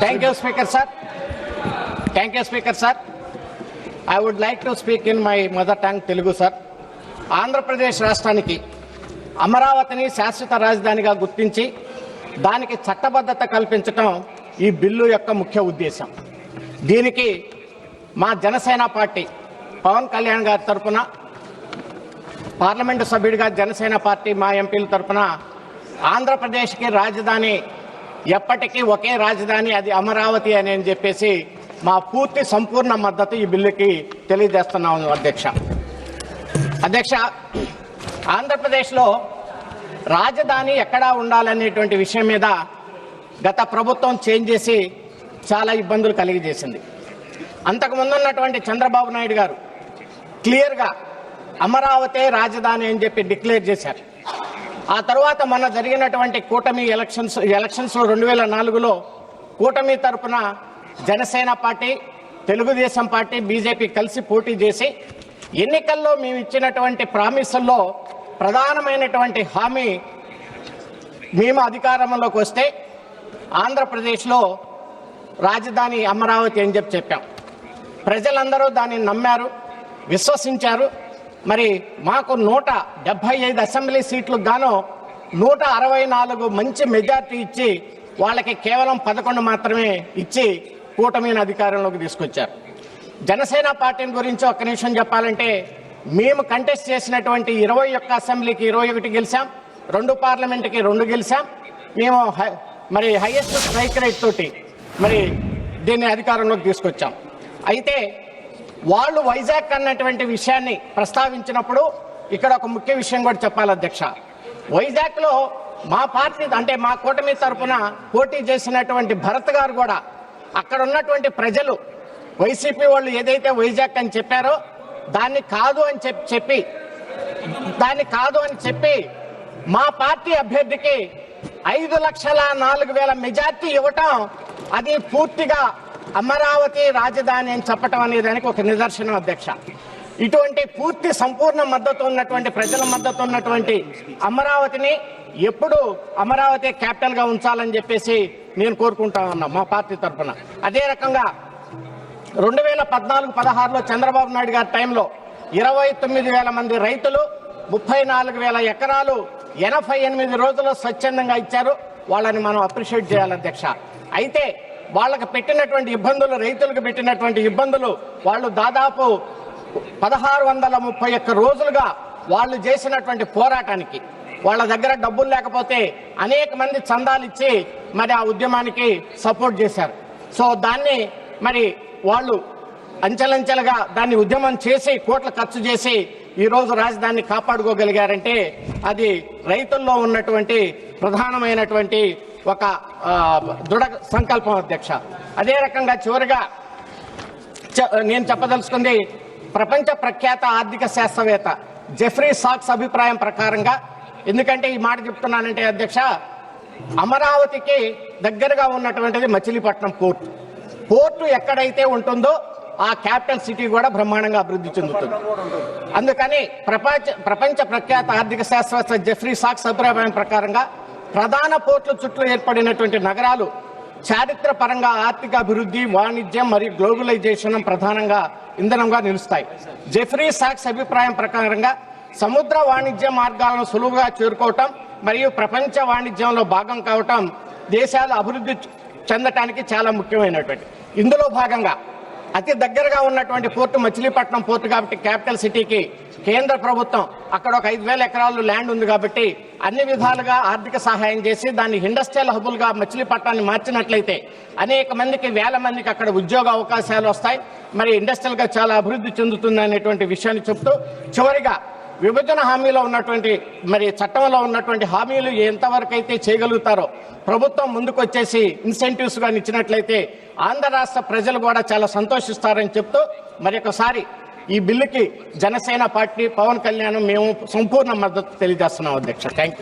Thank you, Speaker, sir. Thank you, Speaker, sir. I would like to speak in my mother tongue, Telugu, sir. Andhra Pradesh రాష్ట్రానికి అమరావతిని శాశ్వత రాజధానిగా గుర్తించి దానికి చట్టబద్ధత కల్పించడం ఈ బిల్లు యొక్క ముఖ్య ఉద్దేశం. దీనికి మా జనసేన పార్టీ పవన్ కళ్యాణ్ గారి తరఫున, పార్లమెంటు సభ్యుడిగా జనసేన పార్టీ మా ఎంపీల తరఫున ఆంధ్రప్రదేశ్కి రాజధాని ఎప్పటికీ ఒకే రాజధాని, అది అమరావతి అని చెప్పేసి మా పూర్తి సంపూర్ణ మద్దతు ఈ బిల్లుకి తెలియజేస్తున్నాము. అధ్యక్ష, ఆంధ్రప్రదేశ్లో రాజధాని ఎక్కడా ఉండాలనేటువంటి విషయం మీద గత ప్రభుత్వం చేంజ్ చేసి చాలా ఇబ్బందులు కలిగజేసింది. అంతకుముందు ఉన్నటువంటి చంద్రబాబు నాయుడు గారు క్లియర్గా అమరావతి రాజధాని అని చెప్పి డిక్లేర్ చేశారు. ఆ తర్వాత మొన్న జరిగినటువంటి కూటమి ఎలక్షన్స్లో 2004లో కూటమి తరఫున Janasena party, Telugu Desam party, BJP కలిసి పోటీ చేసి ఎన్నికల్లో మేము ఇచ్చినటువంటి ప్రామిసుల్లో ప్రధానమైనటువంటి హామీ, మేము అధికారంలోకి వస్తే ఆంధ్రప్రదేశ్లో రాజధాని అమరావతి అని చెప్పాం. ప్రజలందరూ దాన్ని నమ్మారు, విశ్వసించారు. మరి మాకు 175 అసెంబ్లీ సీట్లకు గాను 164 మంచి మెజార్టీ ఇచ్చి వాళ్ళకి కేవలం 11 మాత్రమే ఇచ్చి కూటమిని అధికారంలోకి తీసుకొచ్చారు. జనసేన పార్టీని గురించి ఒక్క నిమిషం చెప్పాలంటే, మేము కంటెస్ట్ చేసినటువంటి 21 అసెంబ్లీకి 21 గెలిచాం, 2 పార్లమెంటుకి 2 గెలిచాం. మేము మరి హైయెస్ట్ స్ట్రైక్ రేట్ తోటి మరి దీన్ని అధికారంలోకి తీసుకొచ్చాం. అయితే వాళ్ళు వైజాగ్ అన్నటువంటి విషయాన్ని ప్రస్తావించినప్పుడు ఇక్కడ ఒక ముఖ్య విషయం కూడా చెప్పాలి అధ్యక్ష. వైజాగ్లో మా పార్టీ అంటే మా కూటమి తరఫున పోటీ చేసినటువంటి భరత్ గారు కూడా అక్కడ ఉన్నటువంటి ప్రజలు వైసీపీ వాళ్ళు ఏదైతే వైజాగ్ అని చెప్పారో దాన్ని కాదు అని చెప్పి మా పార్టీ అభ్యర్థికి 5,04,000 మెజార్టీ ఇవ్వటం, అది పూర్తిగా అమరావతి రాజధాని అని చెప్పటం అనే దానికి ఒక నిదర్శనం అధ్యక్ష. ఇటువంటి పూర్తి సంపూర్ణ మద్దతు ఉన్నటువంటి, ప్రజల మద్దతు ఉన్నటువంటి అమరావతిని ఎప్పుడు అమరావతి క్యాపిటల్ గా ఉంచాలని చెప్పేసి నేను కోరుకుంటా ఉన్నా మా పార్టీ తరఫున. అదే రకంగా 2014-16లో చంద్రబాబు నాయుడు గారి టైంలో 29,000 మంది రైతులు 34,000 ఎకరాలు 88 రోజుల్లో స్వచ్ఛందంగా ఇచ్చారు. వాళ్ళని మనం అప్రిషియేట్ చేయాలి అధ్యక్ష. అయితే వాళ్ళకి పెట్టినటువంటి ఇబ్బందులు, రైతులకు పెట్టినటువంటి ఇబ్బందులు, వాళ్ళు దాదాపు 1631 రోజులుగా వాళ్ళు చేసినటువంటి పోరాటానికి వాళ్ళ దగ్గర డబ్బులు లేకపోతే అనేక మంది చందాలు ఇచ్చి మరి ఆ ఉద్యమానికి సపోర్ట్ చేశారు. సో దాన్ని మరి వాళ్ళు అంచెలంచెలుగా దాన్ని ఉద్యమం చేసి కోట్ల ఖర్చు చేసి ఈరోజు రాజధానిని కాపాడుకోగలిగారంటే అది రైతుల్లో ఉన్నటువంటి ప్రధానమైనటువంటి ఒక దృఢ సంకల్పం అధ్యక్ష. అదే రకంగా చివరిగా నేను చెప్పదలుచుకుంది, ప్రపంచ ప్రఖ్యాత ఆర్థిక శాస్త్రవేత్త జెఫ్రీ సాక్స్ అభిప్రాయం ప్రకారంగా, ఎందుకంటే ఈ మాట చెప్తున్నానంటే అధ్యక్ష, అమరావతికి దగ్గరగా ఉన్నటువంటిది మచిలీపట్నం పోర్టు ఎక్కడైతే ఉంటుందో ఆ క్యాపిటల్ సిటీ కూడా బ్రహ్మాండంగా అభివృద్ధి చెందుతుంది. అందుకని ప్రపంచ ప్రఖ్యాత ఆర్థిక శాస్త్రవేత్త జెఫ్రీ సాక్స్ అభిప్రాయం ప్రకారంగా ప్రధాన పోర్టుల చుట్టూ ఏర్పడినటువంటి నగరాలు చారిత్ర పరంగా ఆర్థిక అభివృద్ధి, వాణిజ్యం మరియు గ్లోబలైజేషన్ ప్రధానంగా ఇంధనంగా నిలుస్తాయి. జెఫ్రీ సాక్స్ అభిప్రాయం ప్రకారంగా సముద్ర వాణిజ్య మార్గాలను సులువుగా చేరుకోవటం మరియు ప్రపంచ వాణిజ్యంలో భాగం కావటం దేశాలు అభివృద్ధి చెందటానికి చాలా ముఖ్యమైనటువంటి. ఇందులో భాగంగా అతి దగ్గరగా ఉన్నటువంటి పోర్టు మచిలీపట్నం పోర్టు కాబట్టి క్యాపిటల్ సిటీకి కేంద్ర ప్రభుత్వం అక్కడ ఒక 5,000 ఎకరాలు ల్యాండ్ ఉంది కాబట్టి అన్ని విధాలుగా ఆర్థిక సహాయం చేసి దాన్ని ఇండస్ట్రియల్ హబుల్గా మచిలీపట్నాన్ని మార్చినట్లయితే అనేక మందికి, వేల మందికి అక్కడ ఉద్యోగ అవకాశాలు వస్తాయి, మరి ఇండస్ట్రియల్గా చాలా అభివృద్ధి చెందుతుంది అనేటువంటి విషయాన్ని చెప్తూ, చివరిగా విభజన హామీలో ఉన్నటువంటి మరి చట్టంలో ఉన్నటువంటి హామీలు ఎంతవరకు అయితే చేయగలుగుతారో ప్రభుత్వం ముందుకు వచ్చేసి ఇన్సెంటివ్స్గా ఇచ్చినట్లయితే ఆంధ్ర రాష్ట్ర ప్రజలు కూడా చాలా సంతోషిస్తారని చెప్తూ మరి ఒకసారి ఈ బిల్లుకి జనసేన పార్టీ, పవన్ కళ్యాణ్ మేము సంపూర్ణ మద్దతు తెలియజేస్తున్నాం అధ్యక్ష. Thank you.